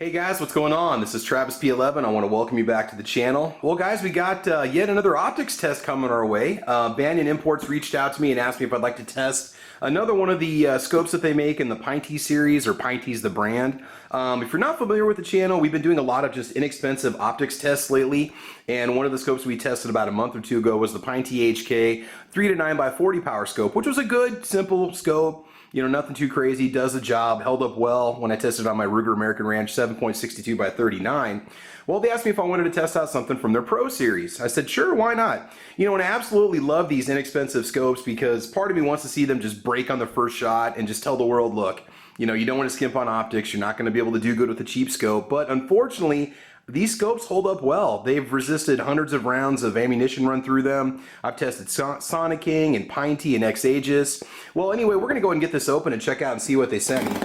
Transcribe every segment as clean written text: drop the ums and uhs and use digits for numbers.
Hey guys, what's going on? This is Travis P11. I want to welcome you back to the channel. Well guys, we got yet another optics test coming our way. Banyan Imports reached out to me and asked me if I'd like to test another one of the scopes that they make in the Pinty series, or Pinty's the brand. If you're not familiar with the channel, we've been doing a lot of just inexpensive optics tests lately, and one of the scopes we tested about a month or two ago was the Pinty HK 3 to 9x40 power scope, which was a good, simple scope. You know, nothing too crazy, does the job, held up well when I tested on my Ruger American Ranch 7.62 by 39. Well, they asked me if I wanted to test out something from their Pro series. I said, sure, why not? You know, and I absolutely love these inexpensive scopes because part of me wants to see them just break on the first shot and just tell the world, look, you know, you don't want to skimp on optics, you're not going to be able to do good with a cheap scope, but unfortunately, these scopes hold up well. They've resisted hundreds of rounds of ammunition run through them. I've tested Sonic King and Pinty and X-Aegis. Well, anyway, we're going to go and get this open and check out and see what they sent me.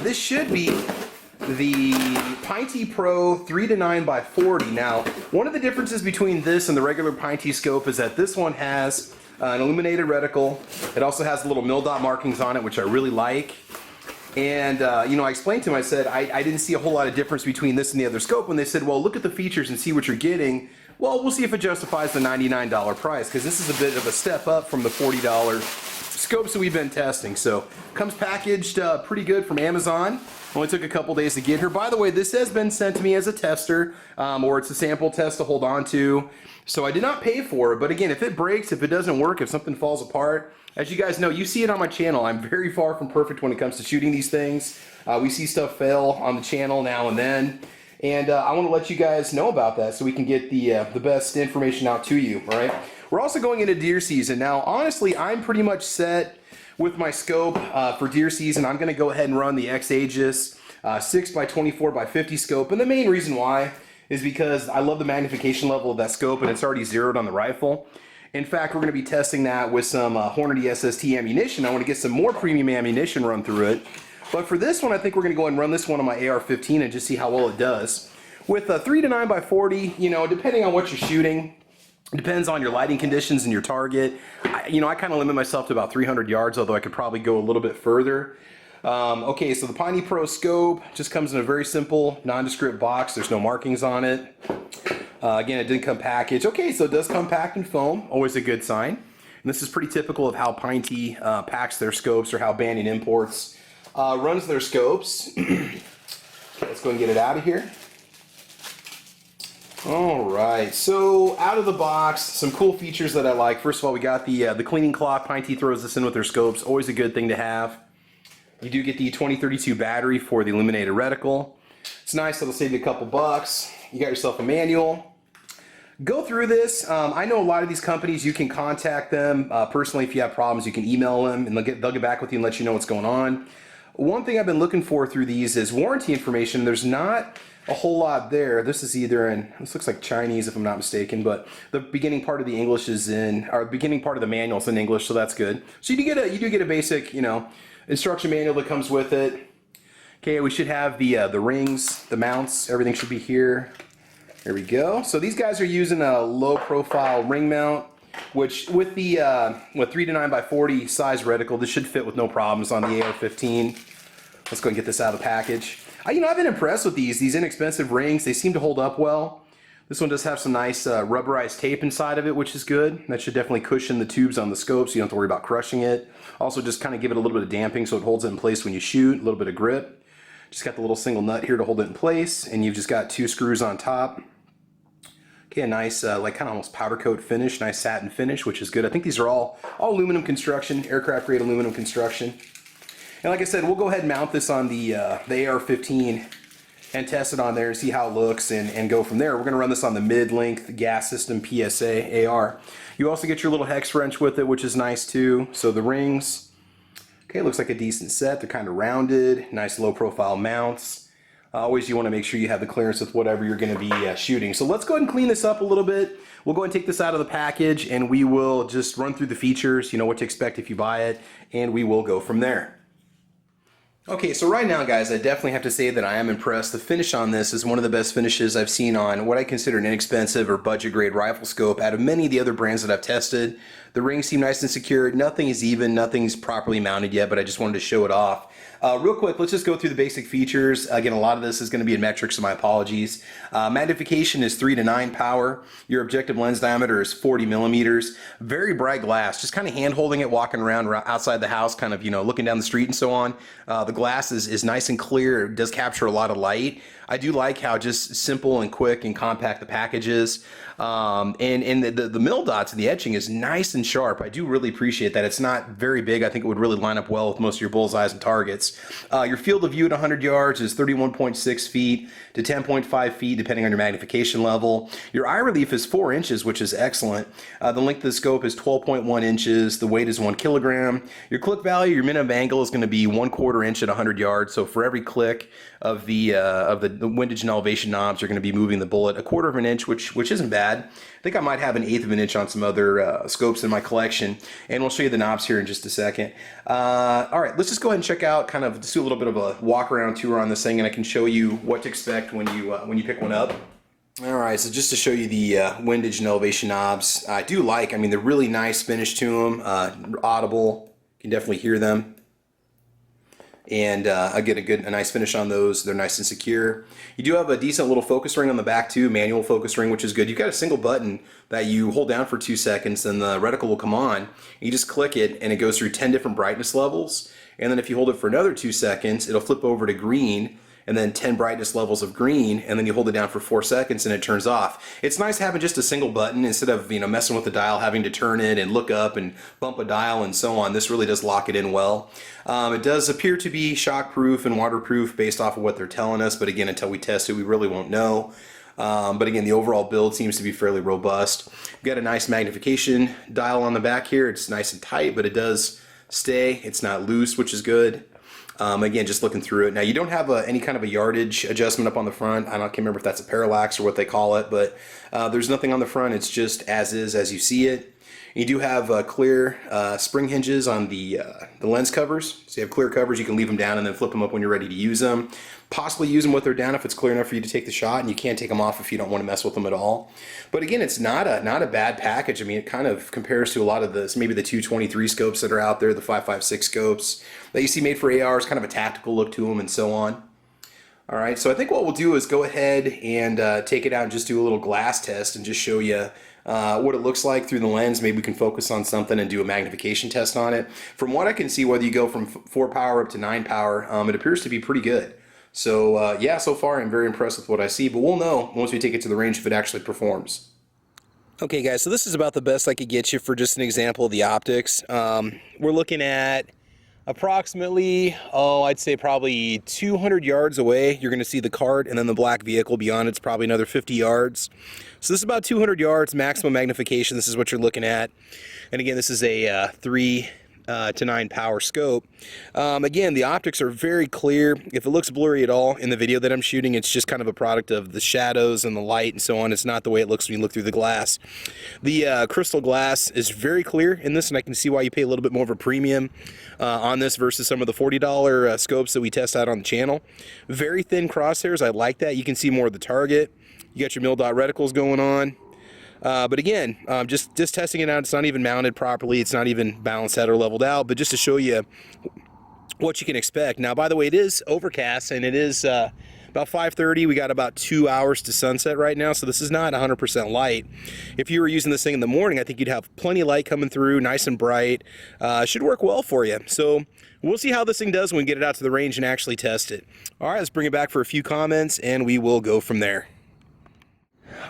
This should be the Pinty Pro 3 to 9x40. Now, one of the differences between this and the regular Pinty scope is that this one has an illuminated reticle. It also has little mil dot markings on it, which I really like. And, you know, I explained to them, I said, I didn't see a whole lot of difference between this and the other scope. When they said, well, look at the features and see what you're getting. Well, we'll see if it justifies the $99 price, because this is a bit of a step up from the $40 scopes that we've been testing. So, comes packaged pretty good from Amazon. Only took a couple days to get here. By the way, this has been sent to me as a tester, or it's a sample test to hold on to. So I did not pay for it, but again, if it breaks, if it doesn't work, if something falls apart, as you guys know, you see it on my channel. I'm very far from perfect when it comes to shooting these things. We see stuff fail on the channel now and then, and I want to let you guys know about that so we can get the best information out to you, all right? We're also going into deer season. Now, honestly, I'm pretty much set with my scope for deer season. I'm going to go ahead and run the X-Aegis 6x24x50 scope, and the main reason why is because I love the magnification level of that scope, and it's already zeroed on the rifle. In fact, we're going to be testing that with some Hornady SST ammunition. I want to get some more premium ammunition run through it. But for this one, I think we're going to go ahead and run this one on my AR-15 and just see how well it does. With a 3 to 9x40, you know, depending on what you're shooting, depends on your lighting conditions and your target. I kind of limit myself to about 300 yards, although I could probably go a little bit further. Okay, so the Pinty Pro scope just comes in a very simple, nondescript box. There's no markings on it. Again, it didn't come packaged. Okay, so it does come packed in foam, always a good sign. And this is pretty typical of how Pinty packs their scopes, or how Banyan Imports runs their scopes. Okay, let's go and get it out of here. Alright, so out of the box, some cool features that I like. First of all, we got the cleaning cloth. Pinty throws this in with their scopes, always a good thing to have. You do get the 2032 battery for the illuminated reticle. It's nice, it'll save you a couple bucks. You got yourself a manual. Go through this. I know a lot of these companies, you can contact them personally if you have problems. You can email them and they'll get back with you and let you know what's going on. One thing I've been looking for through these is warranty information. There's not a whole lot there. This is either in, this looks like Chinese if I'm not mistaken, but the beginning part of the English is in, or the beginning part of the manual is in English, so that's good. So you do get a basic, you know, instruction manual that comes with it. Okay, we should have the rings, the mounts, everything should be here. There we go. So these guys are using a low profile ring mount, which with the 3 to 9x40 size reticle, this should fit with no problems on the AR-15. Let's go and get this out of the package. You know, I've been impressed with these inexpensive rings. They seem to hold up well. This one does have some nice rubberized tape inside of it, which is good. That should definitely cushion the tubes on the scope so you don't have to worry about crushing it. Also just kind of give it a little bit of damping so it holds it in place when you shoot, a little bit of grip. Just got the little single nut here to hold it in place, and you've just got 2 screws on top. Okay, a nice, like kind of almost powder coat finish, nice satin finish, which is good. I think these are all aluminum construction, aircraft grade aluminum construction. And like I said, we'll go ahead and mount this on the AR-15 and test it on there and see how it looks and go from there. We're going to run this on the mid-length gas system PSA AR. You also get your little hex wrench with it, which is nice too. So the rings, okay, looks like a decent set. They're kind of rounded, nice low-profile mounts. Always you want to make sure you have the clearance with whatever you're going to be shooting. So let's go ahead and clean this up a little bit. We'll go ahead and take this out of the package and we will just run through the features, you know what to expect if you buy it, and we will go from there. Okay, so right now, guys, I definitely have to say that I am impressed. The finish on this is one of the best finishes I've seen on what I consider an inexpensive or budget grade rifle scope out of many of the other brands that I've tested. The rings seem nice and secure. Nothing is even, nothing's properly mounted yet, but I just wanted to show it off. Real quick, let's just go through the basic features. Again, a lot of this is going to be in metrics, so my apologies. Magnification is 3 to 9 power. Your objective lens diameter is 40 millimeters. Very bright glass, just kind of hand holding it, walking around outside the house, kind of, you know, looking down the street and so on. The glass is nice and clear. It does capture a lot of light. I do like how just simple and quick and compact the package is. And the mill dots and the etching is nice and sharp. I do really appreciate that. It's not very big. I think it would really line up well with most of your bullseyes and targets. Your field of view at 100 yards is 31.6 feet to 10.5 feet, depending on your magnification level. Your eye relief is 4 inches, which is excellent. The length of the scope is 12.1 inches. The weight is 1 kilogram. Your click value, your minimum angle is going to be 1/4 inch at 100 yards. So for every click of the windage and elevation knobs, you're going to be moving the bullet 1/4 of an inch, which isn't bad. I think I might have 1/8 of an inch on some other scopes in my collection, and we'll show you the knobs here in just a second. All right, let's just go ahead and check out, kind of just do a little bit of a walk around tour on this thing, and I can show you what to expect when you pick one up. All right, so just to show you the windage and elevation knobs, I do like, I mean, they're really nice finish to them, audible, you can definitely hear them. And I get a nice finish on those. They're nice and secure. You do have a decent little focus ring on the back too, manual focus ring, which is good. You've got a single button that you hold down for 2 seconds, and the reticle will come on. You just click it, and it goes through 10 different brightness levels. And then if you hold it for another 2 seconds, it'll flip over to green, and then 10 brightness levels of green, and then you hold it down for 4 seconds and it turns off. It's nice having just a single button instead of, you know, messing with the dial, having to turn it and look up and bump a dial and so on. This really does lock it in well. It does appear to be shockproof and waterproof based off of what they're telling us, but again, until we test it, we really won't know. But again, the overall build seems to be fairly robust. We've got a nice magnification dial on the back here. It's nice and tight, but it does stay. It's not loose, which is good. Again, just looking through it. Now, you don't have any kind of a yardage adjustment up on the front. Can't remember if that's a parallax or what they call it, but there's nothing on the front. It's just as is, as you see it. You do have clear spring hinges on the lens covers. So you have clear covers. You can leave them down and then flip them up when you're ready to use them. Possibly use them with or down if it's clear enough for you to take the shot, and you can't take them off if you don't want to mess with them at all. But again, it's not a bad package. I mean, it kind of compares to a lot of this, maybe the 223 scopes that are out there, the 5.56 scopes that you see made for ARs, kind of a tactical look to them and so on. All right, so I think what we'll do is go ahead and take it out and just do a little glass test and just show you what it looks like through the lens. Maybe we can focus on something and do a magnification test on it. From what I can see, whether you go from 4 power up to 9 power, it appears to be pretty good. So yeah, so far I'm very impressed with what I see, but we'll know once we take it to the range if it actually performs. Okay guys, so this is about the best I could get you for just an example of the optics. We're looking at approximately, I'd say probably 200 yards away. You're going to see the cart and then the black vehicle. Beyond it's probably another 50 yards. So this is about 200 yards, maximum magnification. This is what you're looking at. And again, this is a 3 to 9 power scope. Again, the optics are very clear. If it looks blurry at all in the video that I'm shooting, it's just kind of a product of the shadows and the light and so on. It's not the way it looks when you look through the glass. The crystal glass is very clear in this, and I can see why you pay a little bit more of a premium on this versus some of the $40 scopes that we test out on the channel. Very thin crosshairs. I like that. You can see more of the target. You got your mil dot reticles going on. But again, just testing it out, it's not even mounted properly, it's not even balanced out or leveled out, but just to show you what you can expect. Now, by the way, it is overcast, and it is about 5:30. We got about 2 hours to sunset right now, so this is not 100% light. If you were using this thing in the morning, I think you'd have plenty of light coming through, nice and bright. Should work well for you. So we'll see how this thing does when we get it out to the range and actually test it. All right, let's bring it back for a few comments, and we will go from there.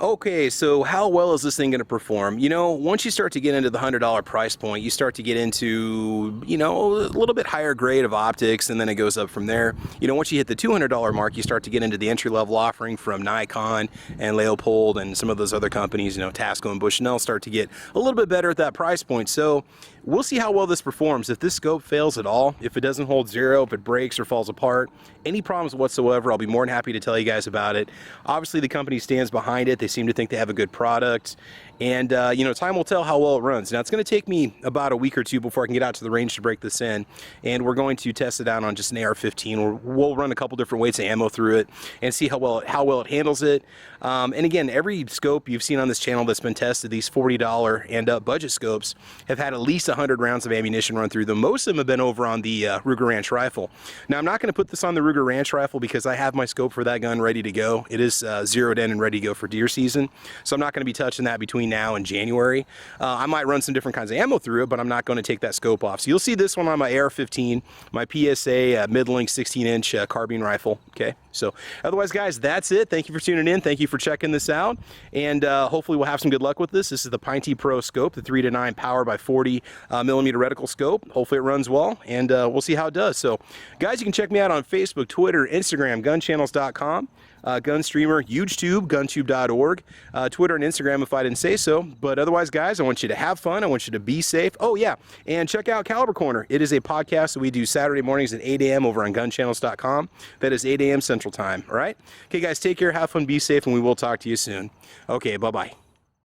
Okay, so how well is this thing going to perform? You know, once you start to get into the $100 price point, you start to get into, you know, a little bit higher grade of optics, and then it goes up from there. You know, once you hit the $200 mark, you start to get into the entry-level offering from Nikon and Leopold and some of those other companies, you know, Tasco and Bushnell start to get a little bit better at that price point. So we'll see how well this performs. If this scope fails at all, if it doesn't hold zero, if it breaks or falls apart, any problems whatsoever, I'll be more than happy to tell you guys about it. Obviously, the company stands behind behind it. They seem to think they have a good product. And, you know, time will tell how well it runs. Now, it's going to take me about a week or two before I can get out to the range to break this in. And we're going to test it out on just an AR-15. We'll run a couple different weights of ammo through it and see how well it handles it. And again, every scope you've seen on this channel that's been tested, these $40 and up budget scopes, have had at least 100 rounds of ammunition run through them. Most of them have been over on the Ruger Ranch rifle. Now, I'm not going to put this on the Ruger Ranch rifle because I have my scope for that gun ready to go. It is zeroed in and ready to go for deer season. So I'm not going to be touching that between now and January. I might run some different kinds of ammo through it, but I'm not going to take that scope off. So you'll see this one on my AR-15, my PSA mid-length 16-inch carbine rifle. Okay, so otherwise, guys, that's it. Thank you for tuning in. Thank you for checking this out, and hopefully we'll have some good luck with this. This is the Pinty Pro scope, the 3-9 power by 40 millimeter reticle scope. Hopefully it runs well, and we'll see how it does. So, guys, you can check me out on Facebook, Twitter, Instagram, gunchannels.com. Gunstreamer, UGEtube, guntube.org, Twitter and Instagram if I didn't say so. But otherwise, guys, I want you to have fun. I want you to be safe. Oh, yeah, and check out Caliber Corner. It is a podcast that we do Saturday mornings at 8 a.m. over on gunchannels.com. That is 8 a.m. Central Time, all right? Okay, guys, take care, have fun, be safe, and we will talk to you soon. Okay, bye-bye.